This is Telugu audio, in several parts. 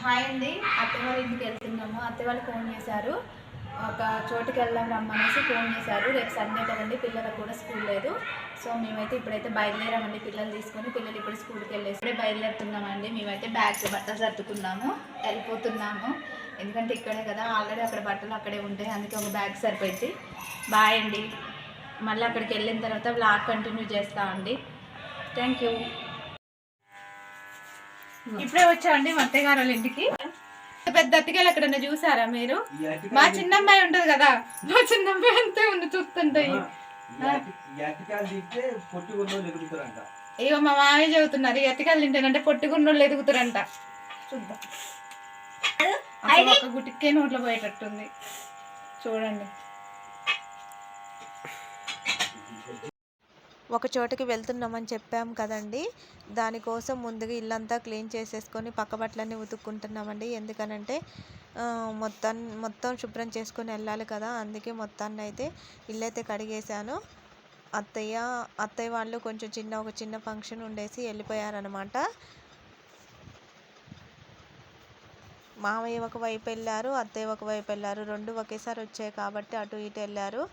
హాయ్ అండి, అత్తయ్య వాళ్ళ ఇంటికి వెళ్తున్నాము. అత్తయ్య వాళ్ళు ఫోన్ చేశారు, ఒక చోటుకి వెళ్దాం రమ్మనేసి ఫోన్ చేశారు. రేపు సండే కదండి, పిల్లలకు కూడా స్కూల్ లేదు. సో మేమైతే ఇప్పుడైతే బయలుదేరామండి, పిల్లలు తీసుకొని. పిల్లలు ఇప్పుడు స్కూల్కి వెళ్ళేసి ఇప్పుడే బయలుదేరుతున్నామండి. మేమైతే బ్యాగ్స్ బట్టలు సర్దుకున్నాము, వెళ్ళిపోతున్నాము. ఎందుకంటే ఇక్కడే కదా, ఆల్రెడీ అక్కడ బట్టలు అక్కడే ఉంటాయి, అందుకే ఒక బ్యాగ్ సరిపోయింది. బాయ్ అండి, మళ్ళీ అక్కడికి వెళ్ళిన తర్వాత వ్లాగ్ కంటిన్యూ చేస్తామండి. Thank you. ఇప్పుడే వచ్చామండి మా అత్తయ్య గారు వాళ్ళ ఇంటికి. పెద్ద అత్తగారు ఎక్కడన్నా చూసారా మీరు? మా చిన్నమ్మాయి ఉంటది కదా, మా చిన్నమ్మాయి అంతే ఉంది చూస్తుంటాయి. ఇగో మా మామయ్య చెబుతున్నారు, ఎత్తికాయలు తింటానంటే పొట్టుకున్నోళ్ళు ఎదుగుతారంట. చూద్దాం, అసలు ఒక గుటికే నోట్లో పోయేటట్టుంది చూడండి. ఒక చోటుకి వెళ్తున్నామని చెప్పాం కదండి, దానికోసం ముందుగా ఇల్లంతా క్లీన్ చేసేసుకొని పక్క బట్టలన్నీ ఉతుక్కుంటున్నామండి. ఎందుకనంటే మొత్తం శుభ్రం చేసుకొని వెళ్ళాలి కదా, అందుకే మొత్తాన్ని అయితే ఇల్లైతే కడిగేశాను. అత్తయ్య వాళ్ళు కొంచెం ఒక చిన్న ఫంక్షన్ ఉండేసి వెళ్ళిపోయారనమాట. మామయ్య ఒకవైపు వెళ్ళారు, అత్తయ్య ఒకవైపు వెళ్ళారు. రెండు ఒకేసారి వచ్చాయి కాబట్టి అటు ఇటు వెళ్ళారు.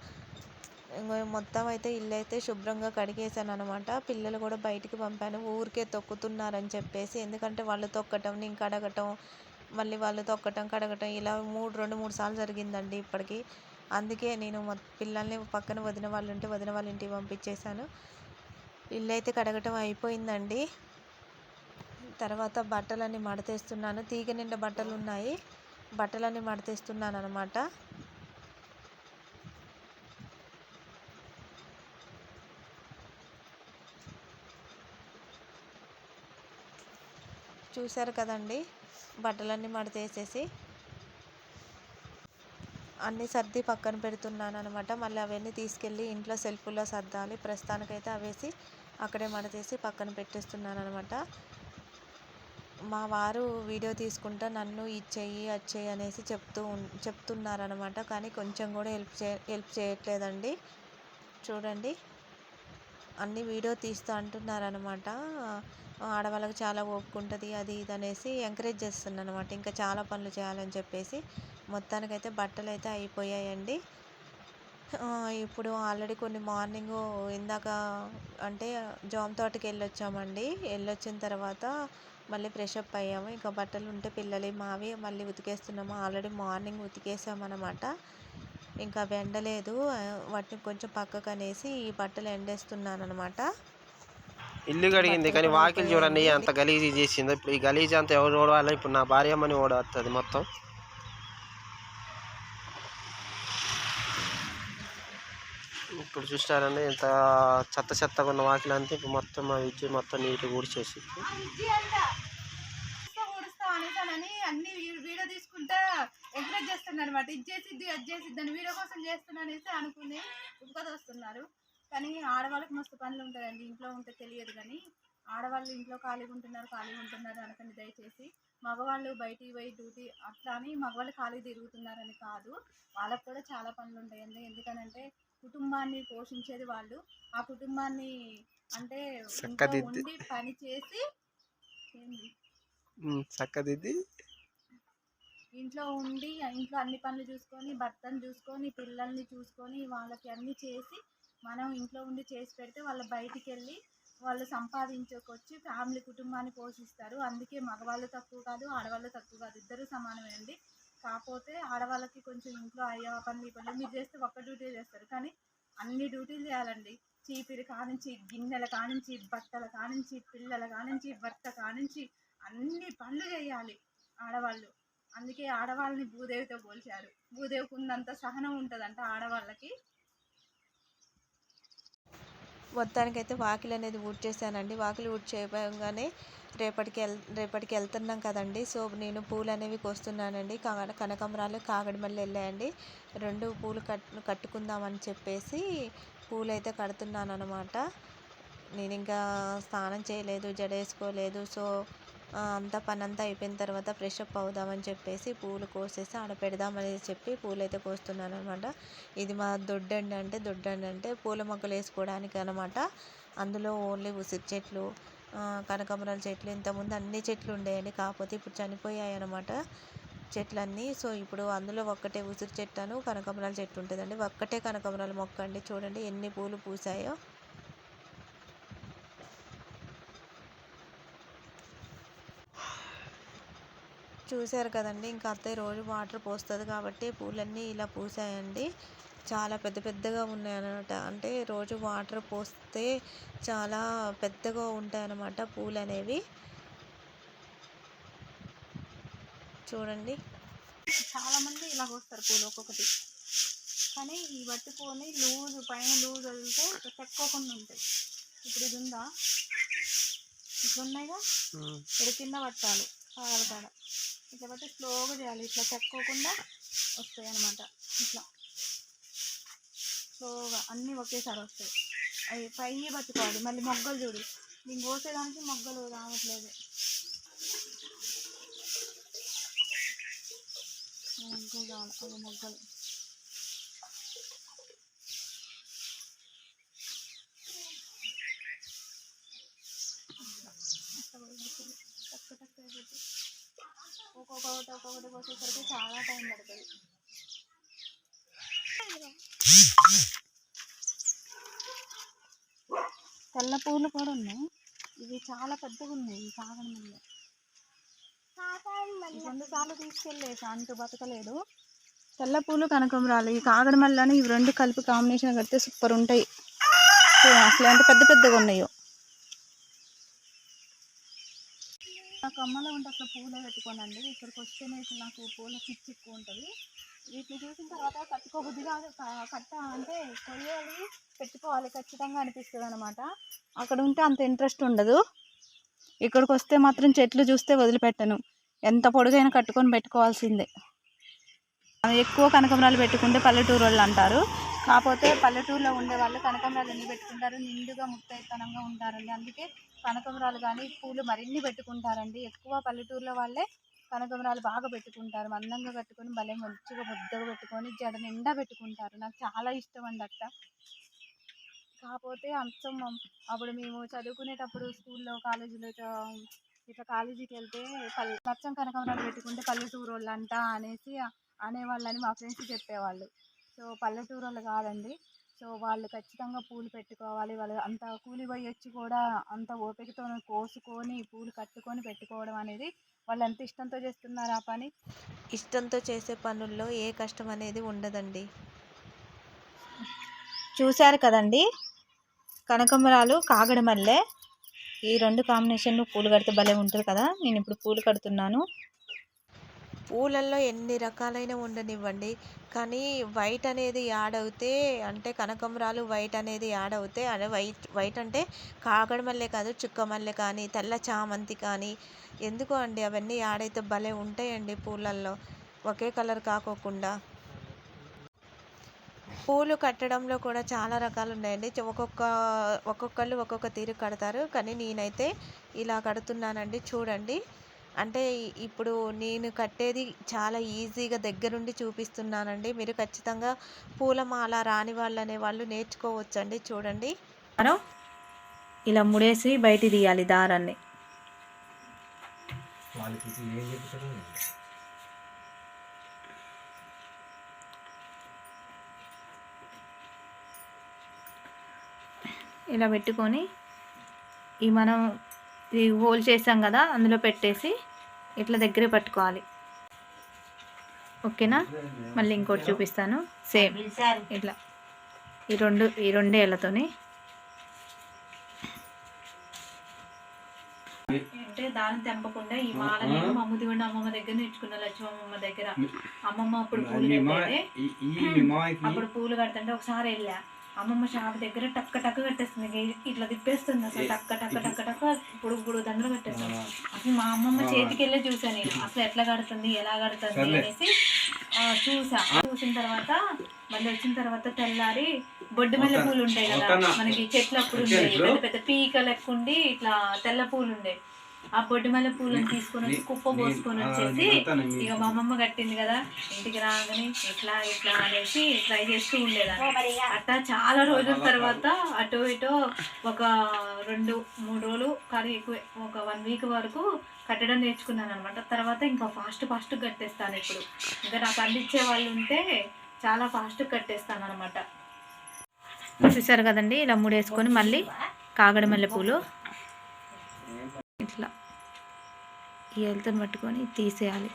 మొత్తం అయితే ఇల్లు అయితే శుభ్రంగా కడిగేసాను అనమాట. పిల్లలు కూడా బయటికి పంపాను, ఊరికే తొక్కుతున్నారని చెప్పేసి. ఎందుకంటే వాళ్ళు తొక్కటం, నేను కడగటం, మళ్ళీ వాళ్ళు తొక్కటం కడగటం, ఇలా 2-3 సార్లు జరిగిందండి ఇప్పటికి. అందుకే నేను పిల్లల్ని పక్కన వదిన వాళ్ళు ఉంటే వదిన వాళ్ళ ఇంటికి పంపించేశాను. ఇల్లు అయితే కడగటం అయిపోయిందండి. తర్వాత బట్టలన్నీ మడతేస్తున్నాను. తీగ నిండా బట్టలు ఉన్నాయి, బట్టలన్నీ మడతేస్తున్నాను అనమాట. చూశారు కదండి, బట్టలన్నీ మడతేసేసి అన్నీ సర్ది పక్కన పెడుతున్నాను అనమాట. మళ్ళీ అవన్నీ తీసుకెళ్ళి ఇంట్లో సెల్ఫ్లో సర్దాలి. ప్రస్తుతానికైతే అవేసి అక్కడే మడతేసి పక్కన పెట్టేస్తున్నాను అనమాట. మా వారు వీడియో తీసుకుంటా నన్ను ఇచ్చేయి అచ్చేయి అనేసి చెప్తున్నారనమాట. కానీ కొంచెం కూడా హెల్ప్ చేయట్లేదండి. చూడండి, అన్ని వీడియో తీస్తూ అంటున్నారనమాట. ఆడవాళ్ళకి చాలా ఓపిక ఉంటుంది, అది ఇది అనేసి ఎంకరేజ్ చేస్తున్నాను అనమాట. ఇంకా చాలా పనులు చేయాలని చెప్పేసి. మొత్తానికైతే బట్టలు అయితే అయిపోయాయండి. ఇప్పుడు ఆల్రెడీ కొన్ని మార్నింగ్ ఇందాక అంటే జామ తోటకి వెళ్ళొచ్చామండి. వెళ్ళొచ్చిన తర్వాత మళ్ళీ ఫ్రెష్ అప్ అయ్యాము. ఇంకా బట్టలు ఉంటే పిల్లలు మావి మళ్ళీ ఉతికేస్తున్నాము. Already morning ఉతికేసామన్నమాట. ఇంకా అవి ఎండలేదు, వాటిని కొంచెం పక్కకు అనేసి ఈ బట్టలు ఎండేస్తున్నాను అనమాట. ఇల్లు కడిగింది కానీ వాకిలు చూడండి అంత గలీజీ చేసింది. ఇప్పుడు ఈ గలీజీ అంతా ఎవరు ఓడవాలి? ఇప్పుడు నా భార్యమ్మని ఓడవుతుంది మొత్తం. ఇప్పుడు చూస్తారండి ఎంత చెత్తగా ఉన్న వాకిలు అంతా ఇప్పుడు మొత్తం మా విద్య మొత్తం నీట్గా ఊడ్చేసి అన్ని వీడియో తీసుకుంటా ఎంకరేజ్ చేస్తున్నారు అనమాట. ఇది చేసిద్ది అది చేసిద్ది అని వీడియో కోసం చేస్తున్నా అనేసి అనుకుని ఉప్పది వస్తున్నారు. కానీ ఆడవాళ్ళకి మస్తు పనులు ఉంటాయండి, ఇంట్లో ఉంటే తెలియదు. కానీ ఆడవాళ్ళు ఇంట్లో ఖాళీగా ఉంటున్నారు అనకండి దయచేసి. మగవాళ్ళు బయటికి పోయి డ్యూటీ అట్లా అని మగవాళ్ళు ఖాళీ తిరుగుతున్నారని కాదు, వాళ్ళకు కూడా చాలా పనులు ఉంటాయండి. ఎందుకనంటే కుటుంబాన్ని పోషించేది వాళ్ళు. ఆ కుటుంబాన్ని అంటే ఇంట్లో ఉండి పని చేసి ఇంట్లో ఉండి ఇంట్లో అన్ని పనులు చూసుకొని, భర్తను చూసుకొని, పిల్లల్ని చూసుకొని, వాళ్ళకి అన్నీ చేసి మనం ఇంట్లో ఉండి చేసి పెడితే వాళ్ళు బయటికి వెళ్ళి వాళ్ళు సంపాదించుకొచ్చి ఫ్యామిలీ కుటుంబాన్ని పోషిస్తారు. అందుకే మగవాళ్ళు తక్కువ కాదు, ఆడవాళ్ళు తక్కువ కాదు, ఇద్దరు సమానమే అండి. కాకపోతే ఆడవాళ్ళకి కొంచెం ఇంట్లో అయ్యే పనులు పనులు మీరు చేస్తే ఒక్క డ్యూటీ చేస్తారు, కానీ అన్ని డ్యూటీలు చేయాలండి. చీపిరి కానించి, గిన్నెల కానించి, బట్టల కానించి, పిల్లల కానించి, భర్త కానించి అన్ని పనులు చేయాలి ఆడవాళ్ళు. అందుకే ఆడవాళ్ళని భూదేవితో పోల్చారు. భూదేవికి ఉన్నంత సహనం ఉంటుందంట ఆడవాళ్ళకి. మొత్తానికైతే వాకిలు అనేది ఊడ్చేసానండి. వాకిలు ఊడ్చేయగానే రేపటికి వెళ్తున్నాం కదండి. సో నేను పూలు అనేవి కోస్తున్నానండి. కనకాంబరాలు కాగడమల్లి వెళ్ళాయండి. 2 పూలు కట్టుకుందామని చెప్పేసి పూలు అయితే కడుతున్నాను అనమాట. నేను ఇంకా స్నానం చేయలేదు, జడ వేసుకోలేదు. సో పని అంతా అయిపోయిన తర్వాత ఫ్రెష్ అప్ అవుదామని చెప్పేసి పూలు కోసేసి ఆడ పెడదామని చెప్పి పూలు అయితే కోస్తున్నాను అనమాట. ఇది మా దొడ్డండి అంటే పూల మొక్కలు వేసుకోవడానికి అనమాట. అందులో ఓన్లీ ఉసిరి చెట్లు, కనకాంబరాల చెట్లు. ఇంతకుముందు అన్ని చెట్లు ఉండేయండి, కాకపోతే ఇప్పుడు చనిపోయాయి అన్నమాట చెట్లన్నీ. సో ఇప్పుడు అందులో ఒక్కటే ఉసిరి చెట్టు కనకాంబరాల చెట్టు ఉంటుందండి. ఒక్కటే కనకాంబరాల మొక్క అండి. చూడండి ఎన్ని పూలు పూసాయో. చూశారు కదండి. ఇంకా అత్తయ్య రోజు వాటర్ పోస్తుంది కాబట్టి పూలన్నీ ఇలా పూసాయండి. చాలా పెద్ద పెద్దగా ఉన్నాయి అన్నమాట. అంటే రోజు వాటర్ పోస్తే చాలా పెద్దగా ఉంటాయి అన్నమాట పూలు అనేవి. చూడండి చాలా మంది ఇలా కోస్తారు పూలు ఒక్కొక్కటి, కానీ ఈ వట్టి పూలని లూజు పైన లూజ్ వదిలితే చెక్కోకుండా ఉంటాయి. ఇప్పుడు ఇది ఉందా, ఇట్లా ఉన్నాయిగా, ఇక్కడ కింద పట్టాలి పాగల కాడ, ఇట్లా బట్టి స్లోగా చేయాలి. ఇట్లా చెక్కోకుండా వస్తాయి అన్నమాట. ఇట్లా స్లోగా అన్నీ ఒకేసారి వస్తాయి. అవి పై పట్టుకోవాలి. మళ్ళీ మొగ్గలు చూడు, నేను కోసేదానికి మొగ్గలు రావట్లేదు. మొగ్గలు కావాలి, అవి మొగ్గలు. ఒక్కొక్కటి కోసేసరికి చాలా టైం పడుతుంది. తెల్ల పూలు కూడా ఉన్నాయి, ఇవి చాలా పెద్దగా ఉన్నాయి. ఈ కాగడమల్లె రెండుసార్లు తీసుకెళ్ళేసి అంటూ బతకలేడు. తెల్ల పూలు కనకాంబరాలు, ఈ కాగడమల్లని ఇవి రెండు కలిపి కాంబినేషన్ కడితే సూపర్ ఉంటాయి. అసలు ఎంత పెద్ద పెద్దగా ఉన్నాయో. నాకు అమ్మలో ఉంటే అసలు పూలే పెట్టుకోనండి. ఇక్కడికి వస్తేనే నాకు పూల పిచ్చి ఎక్కువ ఉంటుంది. వీటిని చూసిన తర్వాత కట్టుకోబుద్ధి కాదు, కట్ట అంటే కొయ్యాలి పెట్టుకోవాలి ఖచ్చితంగా అనిపిస్తుంది అనమాట. అక్కడ ఉంటే అంత ఇంట్రెస్ట్ ఉండదు. ఇక్కడికి వస్తే మాత్రం చెట్లు చూస్తే వదిలిపెట్టను. ఎంత పొడుగైనా కట్టుకొని పెట్టుకోవాల్సిందే. ఎక్కువ కనకాంబరాలు పెట్టుకుంటే పల్లెటూరు వాళ్ళు అంటారు. కాకపోతే పల్లెటూరులో ఉండే వాళ్ళు కనకాంబరాలు ఎన్ని పెట్టుకుంటారు, నిండుగా ముత్తైతనంగా ఉంటారండి. అందుకే కనకాంబరాలు కానీ పూలు మరిన్ని పెట్టుకుంటారండి. ఎక్కువ పల్లెటూరులో వాళ్ళే కనకాంబరాలు బాగా పెట్టుకుంటారు. మందంగా కట్టుకొని భలే మంచిగా ముద్దగా పెట్టుకొని జడ నిండా పెట్టుకుంటారు. నాకు చాలా ఇష్టం అండి అట్లా. కాకపోతే అంతం అప్పుడు మేము చదువుకునేటప్పుడు స్కూల్లో కాలేజీలో ఇట్లా కాలేజీకి వెళ్తే పచ్చం కనకాంబరాలు పెట్టుకుంటే పల్లెటూరు వాళ్ళు అంట అనేసి అనేవాళ్ళని మా ఫ్రెండ్స్ చెప్పేవాళ్ళు. సో పల్లెటూరు వాళ్ళు కాదండి. సో వాళ్ళు ఖచ్చితంగా పూలు పెట్టుకోవాలి. వాళ్ళు అంత కూలి పోయి వచ్చి కూడా అంత ఓపికతో కోసుకొని పూలు కట్టుకొని పెట్టుకోవడం అనేది వాళ్ళు ఎంత ఇష్టంతో చేస్తున్నారు ఆ పని. ఇష్టంతో చేసే పనుల్లో ఏ కష్టం అనేది ఉండదండి. చూశారు కదండి, కనకాంబరాలు కాగడమల్లె ఈ రెండు కాంబినేషన్లో పూలు కడితే భలే ఉంటుంది కదా. నేను ఇప్పుడు పూలు కడుతున్నాను. పూలల్లో ఎన్ని రకాలైన ఉండనివ్వండి, కానీ వైట్ అనేది యాడ్ అవుతే, అంటే కనకాంబరాలు వైట్ అనేది యాడ్ అవుతే, అదే వైట్ అంటే కాగడమల్లె కాదు, చుక్కమల్లె కానీ తెల్ల చామంతి కానీ ఎందుకో అండి అవన్నీ యాడ్ అయితే భలే ఉంటాయండి పూలల్లో, ఒకే కలర్ కాకోకుండా. పూలు కట్టడంలో కూడా చాలా రకాలు ఉన్నాయండి. ఒక్కొక్కళ్ళు ఒక్కొక్క తీరు కడతారు, కానీ నేనైతే ఇలా కడుతున్నానండి. చూడండి, అంటే ఇప్పుడు నేను కట్టేది చాలా ఈజీగా దగ్గరుండి చూపిస్తున్నానండి. మీరు ఖచ్చితంగా పూలమాల రాని వాళ్ళు అనేవాళ్ళు నేర్చుకోవచ్చండి. చూడండి, ఇలా ముడేసి బయట తీయాలి దారాన్ని. ఇలా పెట్టుకొని ఈ మనం ఇది హోల్ చేసాం కదా, అందులో పెట్టేసి ఇట్లా దగ్గరే పట్టుకోవాలి. ఓకేనా, మళ్ళీ ఇంకోటి చూపిస్తాను సేమ్ ఇట్లా. ఈ రెండే ఏళ్ళతోని అంటే దాన్ని తెంపకుండా ఈ మాల నేను మా ముదిగొండ అమ్మమ్మ దగ్గర నేర్చుకున్నా, లక్ష్మమ్మ దగ్గర. అమ్మమ్మ అప్పుడు పూలు కట్టేది. అప్పుడు పూలు కడుతుంటే ఒకసారి వెళ్ళా, అమ్మమ్మ షాప్ దగ్గర టక్క టక్క కట్టేస్తుంది, ఇట్లా తిప్పేస్తుంది అసలు టక్క టక్క టక్క టక్క ఇప్పుడు దండలు కట్టేస్తుంది. అసలు మా అమ్మమ్మ చేతికి వెళ్ళే చూసా నేను అసలు ఎట్లా కడుతుంది ఎలా కడుతుంది అనేసి చూసిన తర్వాత మళ్ళీ వచ్చిన తర్వాత తెల్లారి బొడ్డు మెల్ల పూలు ఉంటాయి కదా మనకి చెట్లు, అప్పుడు ఉండేవి పెద్ద పెద్ద పీక లెక్క ఉండి ఇట్లా తెల్ల పూలు ఉండే. ఆ పొడిమల్లె పూలను తీసుకొని వచ్చి కుప్ప పోసుకొని వచ్చేసి ఇక మా అమ్మమ్మ కట్టింది కదా, ఇంటికి రాగానే ఇట్లా ఇట్లా అనేసి ట్రై చేస్తూ ఉండేదాన్ని. అట్లా చాలా రోజుల తర్వాత అటు ఇటు ఒక 2-3 రోజులు కానీ ఎక్కువ ఒక 1 వీక్ వరకు కట్టడం నేర్చుకున్నాను అనమాట. తర్వాత ఇంకా ఫాస్ట్ కట్టేస్తాను. ఇప్పుడు ఇంకా నాకు అందించే వాళ్ళు ఉంటే చాలా ఫాస్ట్ కట్టేస్తాను అనమాట. చూసారు కదండి, ఇలా ముడేసుకొని మళ్ళీ కాగడ మల్లె పూలు ఇట్లా ఈ ఏలుతో పట్టుకొని తీసేయాలి.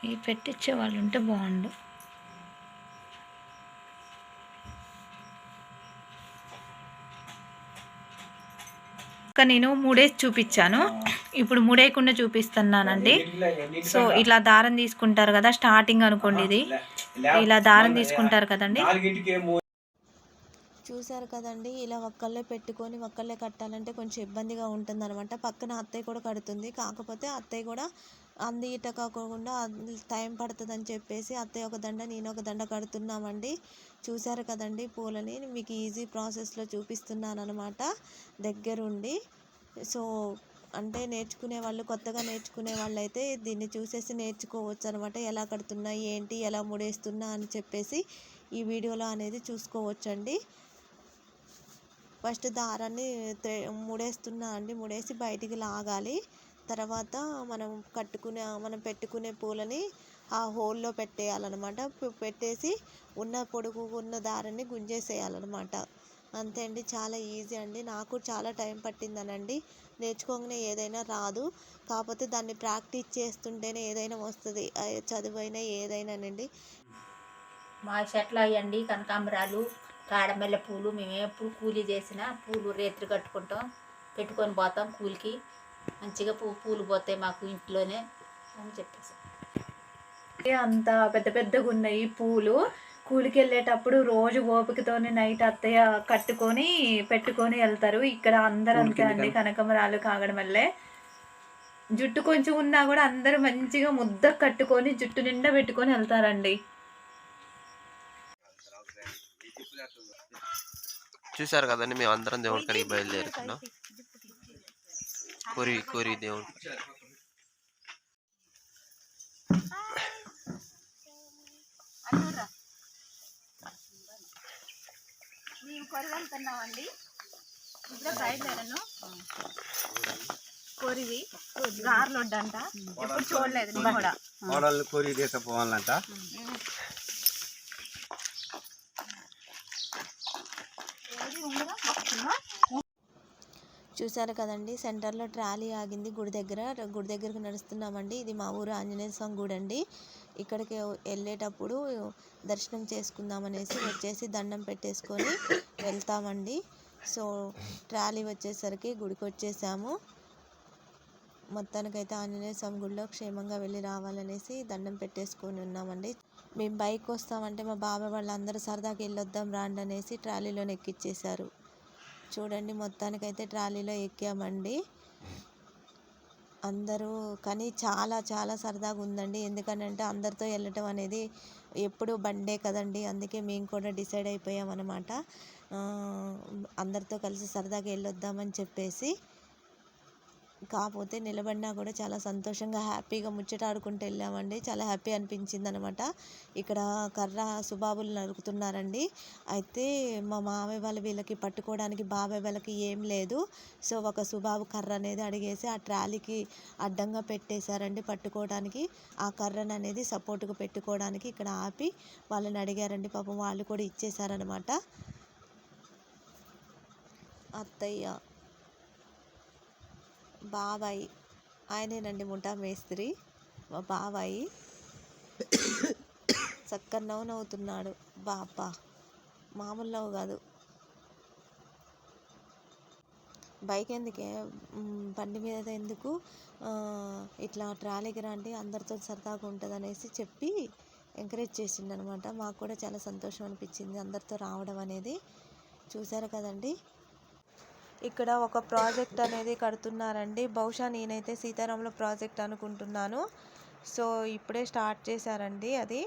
ఇవి పెట్టించే వాళ్ళు ఉంటే బాగుండు. ఇంకా నేను మూడేసి చూపించాను, ఇప్పుడు మూడేయకుండా చూపిస్తున్నానండి. సో ఇట్లా దారం తీసుకుంటారు కదా, స్టార్టింగ్ అనుకోండి, ఇది ఇలా దారం తీసుకుంటారు కదండి. చూసారు కదండి, ఇలా ఒక్కళ్ళే పెట్టుకొని ఒక్కళ్ళే కట్టాలంటే కొంచెం ఇబ్బందిగా ఉంటుంది అనమాట. పక్కన అత్తయ్య కూడా కడుతుంది, కాకపోతే అత్తయ్య కూడా అంది ఇట కాకుండా టైం పడుతుందని చెప్పేసి అత్తయ్య ఒక దండ నేను ఒక దండ కడుతున్నామండి. చూసారు కదండి, పూలని మీకు ఈజీ ప్రాసెస్లో చూపిస్తున్నాను అనమాట దగ్గరుండి. సో అంటే నేర్చుకునే వాళ్ళు, కొత్తగా నేర్చుకునే వాళ్ళు అయితే దీన్ని చూసేసి నేర్చుకోవచ్చు అనమాట. ఎలా కడుతున్నా ఏంటి, ఎలా ముడేస్తున్నా అని చెప్పేసి ఈ వీడియోలో అనేది చూసుకోవచ్చండి. ఫస్ట్ దారాన్ని ముడేస్తున్నా అండి, ముడేసి బయటికి లాగాలి. తర్వాత మనం పెట్టుకునే పూలని ఆ హోల్లో పెట్టేయాలన్నమాట. పెట్టేసి పొడుగు ఉన్న దారాన్ని గుంజేసేయాలన్నమాట. అంతే అండి, చాలా ఈజీ అండి. నాకు చాలా టైం పట్టిందనండి, నేర్చుకోగానే ఏదైనా రాదు. కాకపోతే దాన్ని ప్రాక్టీస్ చేస్తుంటేనే ఏదైనా వస్తుంది, చదువైనా ఏదైనానండి. మా చెట్లు అయ్యండి కనకాంబరాలు, కాడమల్లె పూలు. మేము ఎప్పుడు కూలీ చేసినా పూలు రేత్రి కట్టుకుంటాం, పెట్టుకొని పోతాం కూలికి. మంచిగా పూలు పోతాయి మాకు ఇంట్లోనే అని చెప్పేసి. అంత పెద్దగా ఉన్నాయి పూలు. కూలికి వెళ్ళేటప్పుడు రోజు ఓపికతోని నైట్ అత్తయ్య కట్టుకొని పెట్టుకొని వెళ్తారు. ఇక్కడ అందరూ అంతే అండి, కనకాంబరాలు, కాగడమల్లె. జుట్టు కొంచెం ఉన్నా కూడా అందరూ మంచిగా ముద్ద కట్టుకొని జుట్టు నిండా పెట్టుకొని వెళ్తారండి. చూసారు కదండి, మేము అందరం దేవుడి కాడికి బయలుదేరుతున్నాం. కోరి దేవుడు మేము కొరి వెళ్తున్నామండి. ఇప్పుడు బయలుదేరాను. కొరివి గార్లు వడ్డంట, ఎప్పుడు చూడలేదు నేను కూడా. కోరి తీసుకుపోవాలంట. చూసారు కదండి, సెంటర్లో ట్రాలీ ఆగింది. గుడి దగ్గరకు నడుస్తున్నామండి. ఇది మా ఊరు ఆంజనేయ స్వామి గుడి అండి. ఇక్కడికి వెళ్ళేటప్పుడు దర్శనం చేసుకుందామనేసి వచ్చేసి దండం పెట్టేసుకొని వెళ్తామండి. సో ట్రాలీ వచ్చేసరికి గుడికి వచ్చేసాము. మొత్తానికైతే ఆంజనేయ స్వామి గుడిలో క్షేమంగా వెళ్ళి రావాలనేసి దండం పెట్టేసుకొని ఉన్నామండి. మేము బైక్ వస్తామంటే మా బాబాయ్ వాళ్ళందరూ సరదాకి వెళ్ళొద్దాం రాండి అనేసి ట్రాలీలో ఎక్కిచ్చేశారు. చూడండి, మొత్తానికైతే ట్రాలీలో ఎక్కామండి అందరూ. కానీ చాలా చాలా సరదాగా ఉందండి, ఎందుకనంటే అందరితో వెళ్ళటం అనేది ఎప్పుడు బండే కదండి. అందుకే మేము కూడా డిసైడ్ అయిపోయామన్నమాట, అందరితో కలిసి సరదాగా వెళ్ళొద్దామని చెప్పేసి. కాకపోతే నిలబడినా కూడా చాలా సంతోషంగా హ్యాపీగా ముచ్చటాడుకుంటూ వెళ్ళామండి. చాలా హ్యాపీ అనిపించింది అనమాట. ఇక్కడ కర్ర సుబాబులు నరుకుతున్నారండి. అయితే మా మామయ్య వాళ్ళు వీళ్ళకి పట్టుకోవడానికి బాబాయ్ వాళ్ళకి ఏం లేదు. సో ఒక సుబాబు కర్ర అనేది అడిగేసి ఆ ట్రాలీకి అడ్డంగా పెట్టేశారండి పట్టుకోవడానికి. ఆ కర్రను అనేది సపోర్ట్గా పెట్టుకోవడానికి ఇక్కడ ఆపి వాళ్ళని అడిగారండి. పాపం వాళ్ళు కూడా ఇచ్చేసారనమాట. అత్తయ్య, బాబాయి, ఆయనేనండి ముఠా మేస్త్రి, మా బాబాయి. చక్కగా నవ్వుతున్నాడు. బాబా మామూలు నవ్వు కాదు. బైక్ ఎందుకే, బండి మీద ఎందుకు, ఇట్లా ట్రాలీకి రండి అందరితో సరదాగా ఉంటుంది అనేసి చెప్పి ఎంకరేజ్ చేసిండు అనమాట. మాకు కూడా చాలా సంతోషం అనిపించింది అందరితో రావడం అనేది. చూసారు కదండి, ఇక్కడ ఒక ప్రాజెక్ట్ అనేది కడుతున్నారండి. బహుశా నేనైతే సీతారాముల ప్రాజెక్ట్ అనుకుంటున్నాను. సో ఇప్పుడే స్టార్ట్ చేశారండి అది.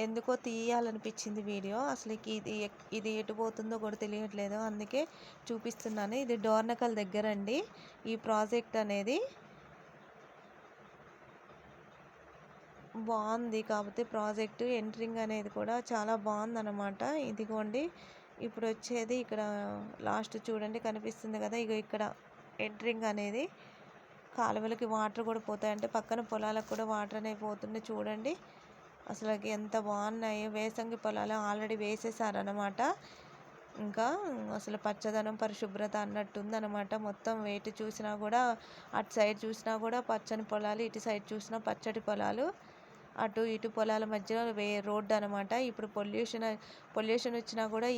ఎందుకో తీయాలనిపించింది వీడియో. అసలు ఇది ఎటు పోతుందో కూడా తెలియట్లేదు, అందుకే చూపిస్తున్నాను. ఇది డోర్నకల్ దగ్గర అండి ఈ ప్రాజెక్ట్ అనేది. బాగుంది, కాకపోతే ప్రాజెక్టు ఎంట్రింగ్ అనేది కూడా చాలా బాగుందన్నమాట. ఇదిగోండి ఇప్పుడు వచ్చేది ఇక్కడ లాస్ట్ చూడండి కనిపిస్తుంది కదా, ఇక్కడ ఎంట్రింగ్ అనేది. కాలువలకి వాటర్ కూడా పోతాయంటే పక్కన పొలాలకు కూడా వాటర్ అనేవి పోతుంది చూడండి. అసలు ఎంత బాగున్నాయి. వేసంగి పొలాలు ఆల్రెడీ వేసేసారనమాట. ఇంకా అసలు పచ్చదనం పరిశుభ్రత అన్నట్టుందనమాట. మొత్తం వేటి చూసినా కూడా, అటు సైడ్ చూసినా కూడా పచ్చని పొలాలు, ఇటు సైడ్ చూసినా పచ్చటి పొలాలు, అటు ఇటు పొలాల మధ్యలో రోడ్డు అనమాట. ఇప్పుడు పొల్యూషన్ వచ్చినా కూడా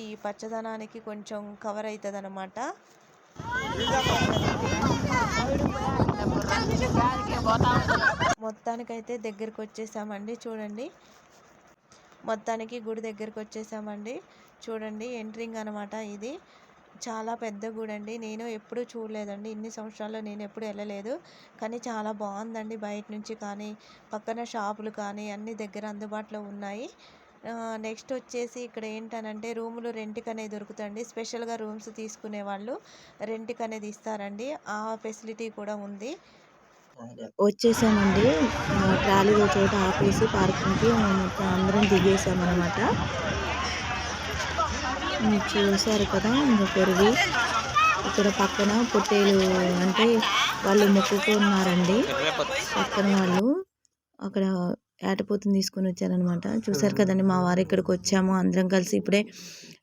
ఈ పచ్చదనానికి కొంచెం కవర్ అవుతుంది అనమాట. మొత్తానికైతే దగ్గరికి వచ్చేసామండి చూడండి. మొత్తానికి గుడి దగ్గరికి వచ్చేసామండి చూడండి. ఎంట్రింగ్ అనమాట ఇది. చాలా పెద్ద గుడి అండి. నేను ఎప్పుడూ చూడలేదండి, ఇన్ని సంవత్సరాల్లో నేను ఎప్పుడు వెళ్ళలేదు. కానీ చాలా బాగుందండి. బయట నుంచి కానీ, పక్కన షాపులు కానీ అన్ని దగ్గర అందుబాటులో ఉన్నాయి. నెక్స్ట్ వచ్చేసి ఇక్కడ ఏంటనంటే రూములు రెంట్కి అనేది దొరుకుతుంది. స్పెషల్గా రూమ్స్ తీసుకునే వాళ్ళు రెంట్కి అనేది ఇస్తారండి. ఆ ఫెసిలిటీ కూడా ఉంది. వచ్చేసామండి. ట్రాలీ ఒక చోట ఆపేసి పార్కింగ్కి అందరం దిగేసామన్నమాట. చూసారు కదా, ఇంకా కొరివి ఇక్కడ పక్కన పొట్టేలు అంటే వాళ్ళు మొక్కుకున్నారండి. పక్కన వాళ్ళు అక్కడ ఏటపోతుని తీసుకొని వచ్చారనమాట. చూసారు కదండి, మా వారు ఇక్కడికి వచ్చాము అందరం కలిసి ఇప్పుడే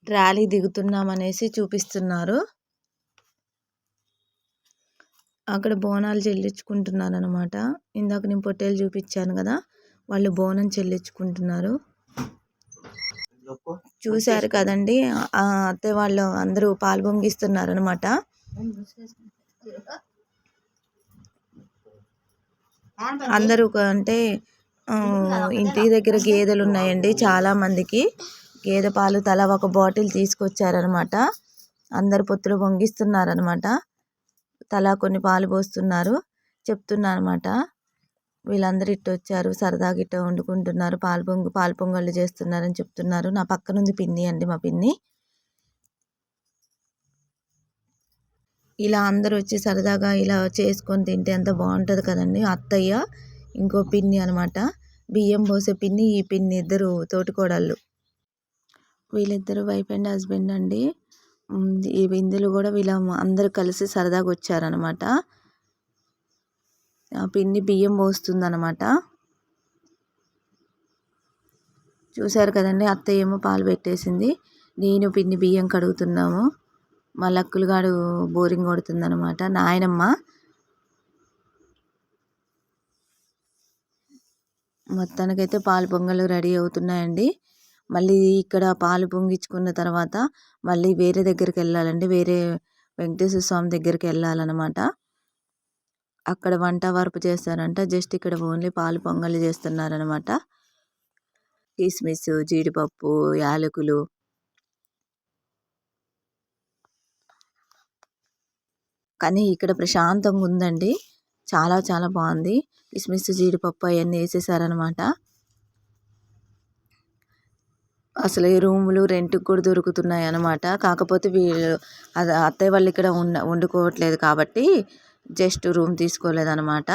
ట్రాలీ దిగుతున్నామనేసి చూపిస్తున్నారు. అక్కడ బోనాలు చెల్లించుకుంటున్నారు అనమాట. ఇందాక నేను పొట్టేలు చూపించాను కదా, వాళ్ళు బోనం చెల్లించుకుంటున్నారు. చూసారు కదండి, అత్తయ్య వాళ్ళు అందరూ పాలు పొంగిస్తున్నారు అనమాట. అందరూ అంటే ఇంటి దగ్గర గేదెలు ఉన్నాయండి చాలా మందికి. గేదె పాలు తలా ఒక బాటిల్ తీసుకొచ్చారనమాట. అందరు పొత్తులు పొంగిస్తున్నారనమాట. తలా కొన్ని పాలు పోస్తున్నారు. చెప్తున్నా అనమాట, వీళ్ళందరూ ఇట్టు వచ్చారు సరదాగా ఇట్ట వండుకుంటున్నారు, పాలు పొంగళ్ళు చేస్తున్నారని చెప్తున్నారు. నా పక్కనుంది పిన్ని అండి, మా పిన్ని. ఇలా అందరూ వచ్చి సరదాగా ఇలా చేసుకొని తింటే ఎంత బాగుంటుంది కదండి. అత్తయ్య ఇంకో పిన్ని అనమాట, బియ్యం పోసే పిన్ని. ఈ పిన్ని ఇద్దరు తోటికోడళ్ళు. వీళ్ళిద్దరు వైఫ్ అండ్ హస్బెండ్ అండి. ఈ బిందెలు కూడా వీళ్ళ అందరూ కలిసి సరదాగా వచ్చారనమాట. ఆ పిన్ని బియ్యం పోస్తుంది అనమాట. చూసారు కదండి, అత్తయ్య ఏమో పాలు పెట్టేసింది, నేను పిన్ని బియ్యం కడుగుతున్నాము. మా లక్కులుగాడు బోరింగ్ కొడుతుంది అనమాట. నాయనమ్మ మొత్తానికైతే పాలు పొంగలు రెడీ అవుతున్నాయండి. మళ్ళీ ఇక్కడ పాలు పొంగించుకున్న తర్వాత మళ్ళీ వేరే దగ్గరికి వెళ్ళాలండి. వేరే వెంకటేశ్వర స్వామి దగ్గరికి వెళ్ళాలన్నమాట. అక్కడ వంట వరపు చేస్తారంట. జస్ట్ ఇక్కడ ఓన్లీ పాలు పొంగలి చేస్తున్నారనమాట. కిస్మిస్, జీడిపప్పు, యాలకులు, కానీ ఇక్కడ ప్రశాంతంగా ఉందండి. చాలా చాలా బాగుంది. కిస్మిస్, జీడిపప్పు అవన్నీ వేసేసారనమాట. అసలు ఈ రూములు రెంట్కి కూడా దొరుకుతున్నాయి అన్నమాట. కాకపోతే వీళ్ళు అత్తయ్య వాళ్ళు ఇక్కడ వండుకోవట్లేదు కాబట్టి జస్ట్ రూమ్ తీసుకోలేదన్నమాట.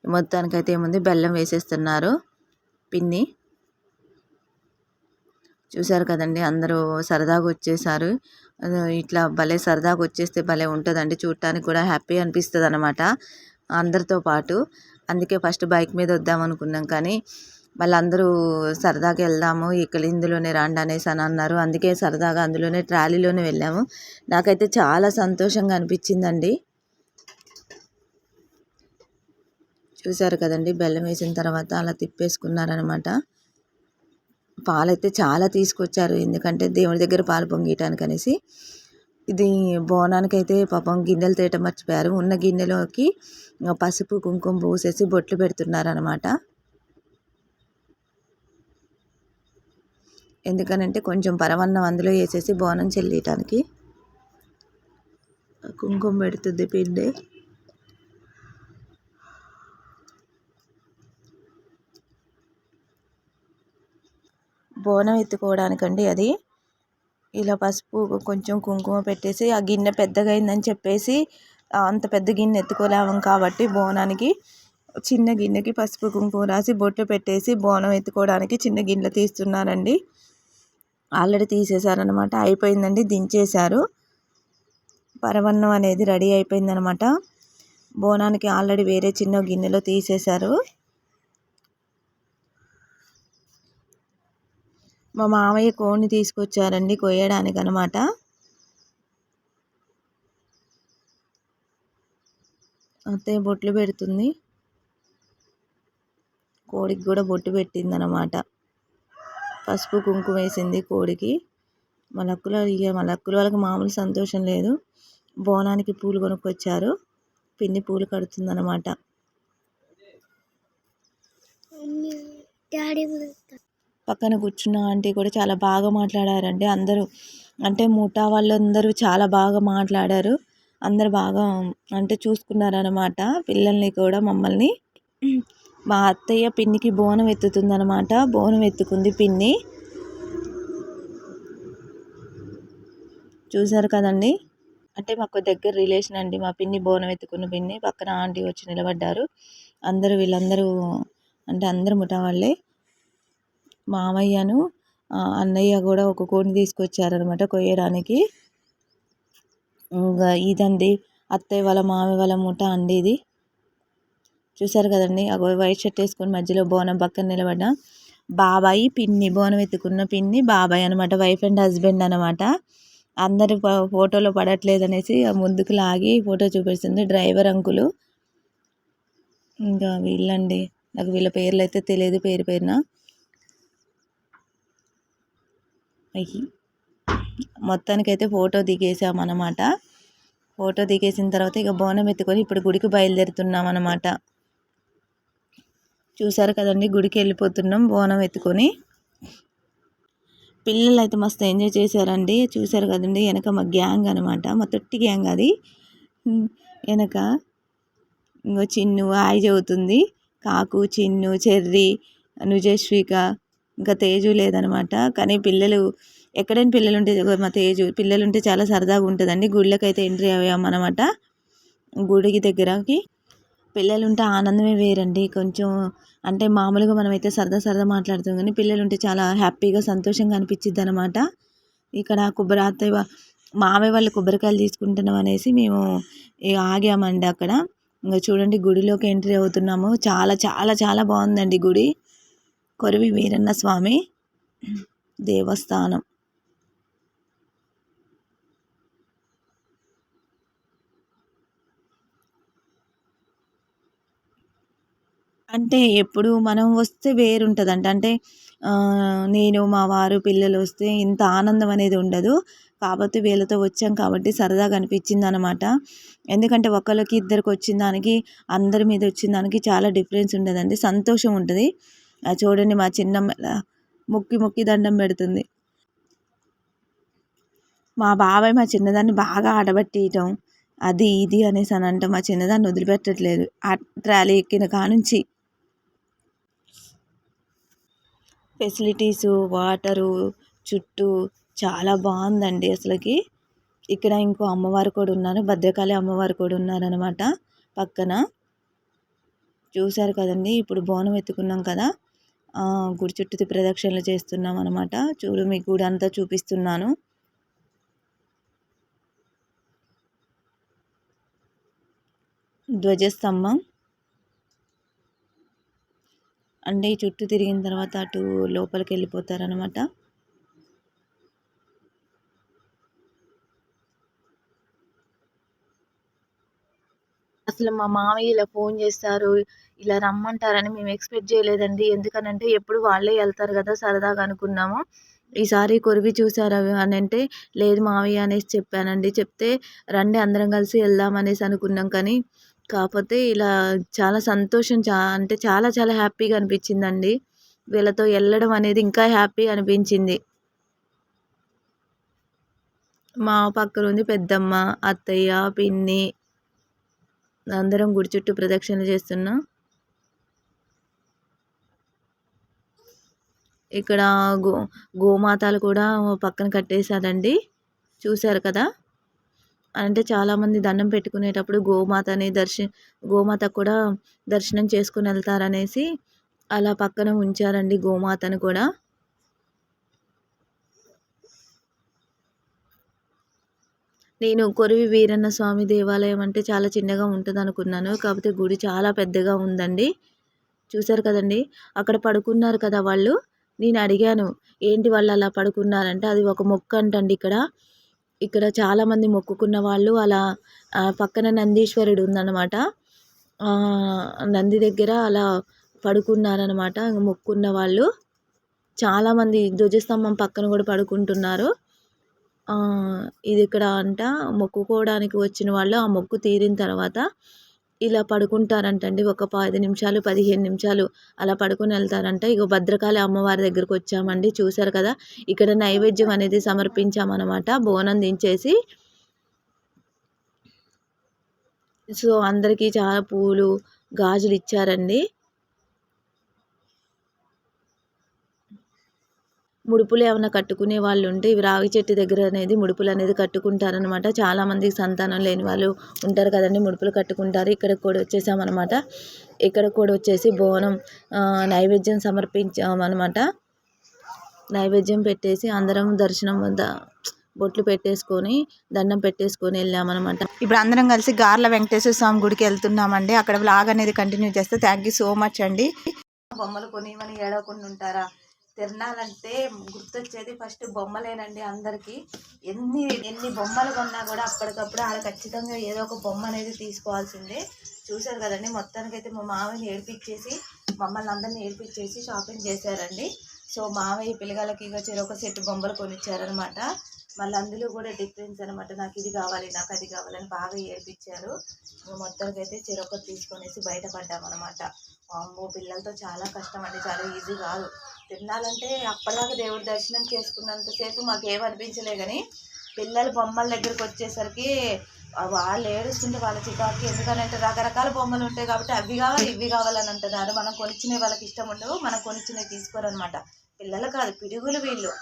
మొత్తానికైతే ఏముంది, బెల్లం వేసేస్తున్నారు పిన్ని. చూసారు కదండి, అందరూ సరదాగా వచ్చేసారు. ఇట్లా భలే సరదాగా వచ్చేస్తే భలే ఉంటుందండి. చూడటానికి కూడా హ్యాపీ అనిపిస్తుంది అనమాట అందరితో పాటు. అందుకే ఫస్ట్ బైక్ మీద వద్దాం అనుకున్నాం, కానీ వాళ్ళందరూ సరదాగా వెళ్దాము ఇక్కడ ఇందులోనే రండి అనేసి అని అన్నారు. అందుకే సరదాగా అందులోనే ట్రాలీలోనే వెళ్ళాము. నాకైతే చాలా సంతోషంగా అనిపించిందండి. చూసారు కదండి, బెల్లం వేసిన తర్వాత అలా తిప్పేసుకున్నారనమాట. పాలైతే చాలా తీసుకొచ్చారు, ఎందుకంటే దేవుడి దగ్గర పాలు పొంగియటానికి అనేసి. ఇది బోనానికి అయితే పాపం గిన్నెలు తేయటం మర్చిపోయారు. ఉన్న గిన్నెలోకి పసుపు కుంకుమ పూసేసి బొట్లు పెడుతున్నారు అనమాట. ఎందుకనంటే కొంచెం పరవన్నం అందులో వేసేసి బోనం చెల్లియటానికి. కుంకుమ పెడుతుంది పిండి. బోనం ఎత్తుకోవడానికండి అది. ఇలా పసుపు కొంచెం కుంకుమ పెట్టేసి ఆ గిన్నె పెద్దగా అయిందని చెప్పేసి అంత పెద్ద గిన్నె ఎత్తుకోలేము కాబట్టి బోనానికి చిన్న గిన్నెకి పసుపు కుంకుమ రాసి బొట్లు పెట్టేసి బోనం ఎత్తుకోవడానికి చిన్న గిన్నె తీస్తున్నారండి. ఆల్రెడీ తీసేశారనమాట. అయిపోయిందండి, దించేశారు. పరవన్నం అనేది రెడీ అయిపోయిందనమాట. బోనానికి ఆల్రెడీ వేరే చిన్న గిన్నెలో తీసేశారు. మా మామయ్య కోడిని తీసుకొచ్చారండి కొయ్యడానికి అనమాట. అత్తయ్య బొట్లు పెడుతుంది. కోడికి కూడా బొట్టు పెట్టింది అనమాట. పసుపు కుంకుమ వేసింది కోడికి. మా లక్కుల వాళ్ళకి మామూలు సంతోషం లేదు. బోనానికి పూలు కొనుక్కొచ్చారు. పిన్ని పూలు కడుతుంది అనమాట. పక్కన కూర్చున్న ఆంటీ కూడా చాలా బాగా మాట్లాడారండి. అందరూ అంటే ముఠా వాళ్ళందరూ చాలా బాగా మాట్లాడారు. అందరు బాగా అంటే చూసుకున్నారనమాట పిల్లల్ని కూడా, మమ్మల్ని. మా అత్తయ్య పిన్నికి బోనం ఎత్తుతుంది అనమాట. బోనం ఎత్తుకుంది పిన్ని. చూసారు కదండి. అంటే మాకు దగ్గర రిలేషన్ అండి. మా పిన్ని బోనం ఎత్తుకున్న పిన్ని. పక్కన ఆంటీ వచ్చి నిలబడ్డారు. వీళ్ళందరూ అంటే అందరు ముఠా వాళ్ళే. మామయ్యను అన్నయ్య కూడా ఒక కోడిని తీసుకొచ్చారనమాట కొయ్యడానికి. ఇంకా ఇదండి అత్తయ్య వాళ్ళ మామయ్య వాళ్ళ ముఠా అండి ఇది. చూసారు కదండి. వైట్ షర్ట్ వేసుకొని మధ్యలో బోనం పక్కన నిలబడ్డ బాబాయ్ పిన్ని, బోనం ఎత్తుకున్న పిన్ని బాబాయ్ అనమాట. వైఫ్ అండ్ హస్బెండ్ అనమాట. అందరు ఫోటోలో పడట్లేదు అనేసి ముందుకు లాగి ఫోటో చూపిస్తుంది డ్రైవర్ అంకులు. ఇంకా వీళ్ళండి, నాకు వీళ్ళ పేర్లు అయితే తెలియదు పేరున. మొత్తానికైతే ఫోటో దిగేసామన్నమాట. ఫోటో దిగేసిన తర్వాత ఇక బోనం ఎత్తుకొని ఇప్పుడు గుడికి బయలుదేరుతున్నాం అన్నమాట. చూసారు కదండి, గుడికి వెళ్ళిపోతున్నాం బోనం ఎత్తుకొని. పిల్లలు అయితే మస్తు ఎంజాయ్ చేశారండి. చూసారు కదండి, వెనక మా గ్యాంగ్ అనమాట, మా తొట్టి గ్యాంగ్ అది. వెనక ఇంకో చిన్ను హాయ్ చదువుతుంది. కాకు, చిన్ను, చెర్రి, నుజస్విక, ఇంకా తేజు లేదనమాట. కానీ పిల్లలు ఎక్కడైనా పిల్లలు ఉంటే, మా తేజు పిల్లలు ఉంటే చాలా సరదాగా ఉంటుందండి. గుళ్ళకైతే ఎంట్రీ అయ్యామన్నమాట. గుడికి దగ్గరకి పిల్లలు ఉంటే ఆనందమే వేరండి. కొంచెం అంటే మామూలుగా మనమైతే సరదా మాట్లాడుతాం, కానీ పిల్లలు ఉంటే చాలా హ్యాపీగా సంతోషంగా అనిపించిద్ది అనమాట. ఇక్కడ అత్తయ్య మామయ్య వాళ్ళు కొబ్బరికాయలు తీసుకుంటున్నాం అనేసి మేము ఆగామండి అక్కడ. ఇంకా చూడండి గుడిలోకి ఎంట్రీ అవుతున్నాము. చాలా చాలా చాలా బాగుందండి గుడి. కొరివి వీరన్న స్వామి దేవస్థానం. అంటే ఎప్పుడు మనం వస్తే వేరుంటుందంట. అంటే నేను, మా వారు, పిల్లలు వస్తే ఇంత ఆనందం అనేది ఉండదు. కాకపోతే వీళ్ళతో వచ్చాం కాబట్టి సరదాగా అనిపించింది అనమాట. ఎందుకంటే ఒకళ్ళకి ఇద్దరికి వచ్చిన దానికి, అందరి మీద వచ్చిన దానికి చాలా డిఫరెన్స్ ఉండదండి, సంతోషం ఉంటుంది. చూడండి మా చిన్నమ్మ మొక్కి దండం పెడుతుంది. మా బాబాయ్ మా చిన్నదాన్ని బాగా ఆడబట్టియటం అది ఇది అనేసి అని అంటే మా చిన్నదాన్ని వదిలిపెట్టట్లేదు. ఆ ట్రాలీ ఎక్కిన కానుంచి ఫెసిలిటీసు, వాటరు చుట్టూ చాలా బాగుందండి అసలుకి. ఇక్కడ ఇంకో అమ్మవారు కూడా ఉన్నారు, భద్రకాళి అమ్మవారు కూడా ఉన్నారనమాట పక్కన. చూశారు కదండి. ఇప్పుడు బోనం ఎత్తుకున్నాం కదా, గుడి చుట్టూ ప్రదక్షిణలు చేస్తున్నాం అనమాట. చూడు మీకు గుడి అంతా చూపిస్తున్నాను. ధ్వజస్తంభం అంటే ఈ చుట్టూ తిరిగిన తర్వాత అటు లోపలికి వెళ్ళిపోతారనమాట. అసలు మా మామయ్య ఇలా ఫోన్ చేస్తారు, ఇలా రమ్మంటారని మేము ఎక్స్పెక్ట్ చేయలేదండి. ఎందుకనంటే ఎప్పుడు వాళ్ళే వెళ్తారు కదా, సరదాగా అనుకున్నాము. ఈసారి కొరివి చూసారు అని అంటే, లేదు మావయ్య అనేసి చెప్పానండి. చెప్తే రండి అందరం కలిసి వెళ్దాం అనేసి అనుకున్నాం. కానీ కాకపోతే ఇలా చాలా సంతోషం, అంటే చాలా చాలా హ్యాపీగా అనిపించిందండి. వీళ్ళతో వెళ్ళడం అనేది ఇంకా హ్యాపీ అనిపించింది. మా పక్కన ఉంది పెద్దమ్మ, అత్తయ్య, పిన్ని, అందరం గుడి చుట్టూ ప్రదక్షిణ చేస్తున్నాం. ఇక్కడ గోమాతలు కూడా పక్కన కట్టేశారండి. చూశారు కదా. అంటే చాలామంది దండం పెట్టుకునేటప్పుడు గోమాత కూడా దర్శనం చేసుకుని వెళ్తారనేసి అలా పక్కన ఉంచారండి గోమాతను కూడా. నేను కొరివి వీరన్న స్వామి దేవాలయం అంటే చాలా చిన్నగా ఉంటుంది అనుకున్నాను, కాకపోతే గుడి చాలా పెద్దగా ఉందండి. చూశారు కదండి. అక్కడ పడుకున్నారు కదా వాళ్ళు. నేను అడిగాను ఏంటి వాళ్ళు అలా పడుకున్నారంటే అది ఒక మొక్క అంటండి. ఇక్కడ చాలామంది మొక్కుకున్న వాళ్ళు అలా పక్కన నందీశ్వరుడు ఉందన్నమాట. నంది దగ్గర అలా పడుకున్నారనమాట మొక్కున్న వాళ్ళు. చాలామంది ధ్వజస్తంభం పక్కన కూడా పడుకుంటున్నారు. ఇది ఇక్కడ మొక్కుకోవడానికి వచ్చిన వాళ్ళు ఆ మొక్కు తీరిన తర్వాత ఇలా పడుకుంటారంటండి. ఒక 10 నిమిషాలు 15 నిమిషాలు అలా పడుకొని వెళ్తారంట. ఇగో భద్రకాళి అమ్మవారి దగ్గరకు వచ్చామండి. చూశారు కదా. ఇక్కడ నైవేద్యం అనేది సమర్పించామన్నమాట బోనం దించేసి. సో అందరికీ చాలా పూలు గాజులు ఇచ్చారండి. ముడుపులు ఏమైనా కట్టుకునే వాళ్ళు ఉంటే ఇవి రావి చెట్టు దగ్గర అనేది ముడుపులు అనేది కట్టుకుంటారనమాట. చాలామందికి సంతానం లేని వాళ్ళు ఉంటారు కదండి, ముడుపులు కట్టుకుంటారు. ఇక్కడికి కూడా వచ్చేసామన్నమాట. ఇక్కడ కూడా వచ్చేసి బోనం నైవేద్యం సమర్పించామన్నమాట. నైవేద్యం పెట్టేసి అందరం దర్శనం బొట్లు పెట్టేసుకొని దండం పెట్టేసుకొని వెళ్ళామన్నమాట. ఇప్పుడు అందరం కలిసి గార్ల వెంకటేశ్వర స్వామి గుడికి వెళ్తున్నామండి. అక్కడ వ్లాగ్ అనేది కంటిన్యూ చేస్తే థ్యాంక్ యూ సో మచ్ అండి. బొమ్మలు కొనివని ఏడవకుండా ఉంటారా? తిరణాలంటే గుర్తొచ్చేది ఫస్ట్ బొమ్మలేనండి. అందరికీ ఎన్ని బొమ్మలు కొన్నా కూడా అప్పటికప్పుడు ఆడ ఖచ్చితంగా ఏదో ఒక బొమ్మ అనేది తీసుకోవాల్సిందే. చూశారు కదండి. మొత్తానికైతే మా మామయ్యని ఏడిపించేసి మమ్మల్ని అందరిని ఏడిపించేసి షాపింగ్ చేశారండి. సో మామయ్య పిల్లగాళ్ళకి ఇక చెరొక సెట్ బొమ్మలు కొనిచ్చారనమాట. మళ్ళీ అందులో కూడా డిఫరెన్స్ అనమాట. నాకు ఇది కావాలి, నాకు అది కావాలని బాగా ఏడిపించారు. మొత్తానికైతే చెరొకటి తీసుకొనేసి బయటపడ్డామన్నమాట. అమ్మో పిల్లలతో చాలా కష్టం అండి, చాలా ఈజీ కాదు. తినాలంటే అప్పటిదాకా దేవుడి దర్శనం చేసుకున్నంతసేపు మాకు ఏమనిపించలే, కానీ పిల్లలు బొమ్మల దగ్గరికి వచ్చేసరికి వాళ్ళు ఏడుస్తుంటే వాళ్ళ చికాకి. ఎందుకంటే రకరకాల బొమ్మలు ఉంటాయి కాబట్టి అవి కావాలి ఇవి కావాలని అంటున్నారు. మనం కొనిచ్చినవి వాళ్ళకి ఇష్టం ఉండవు, మనం కొనిచ్చినవి తీసుకోరు అనమాట. పిల్లలు కాదు పిడుగులు వీళ్ళు.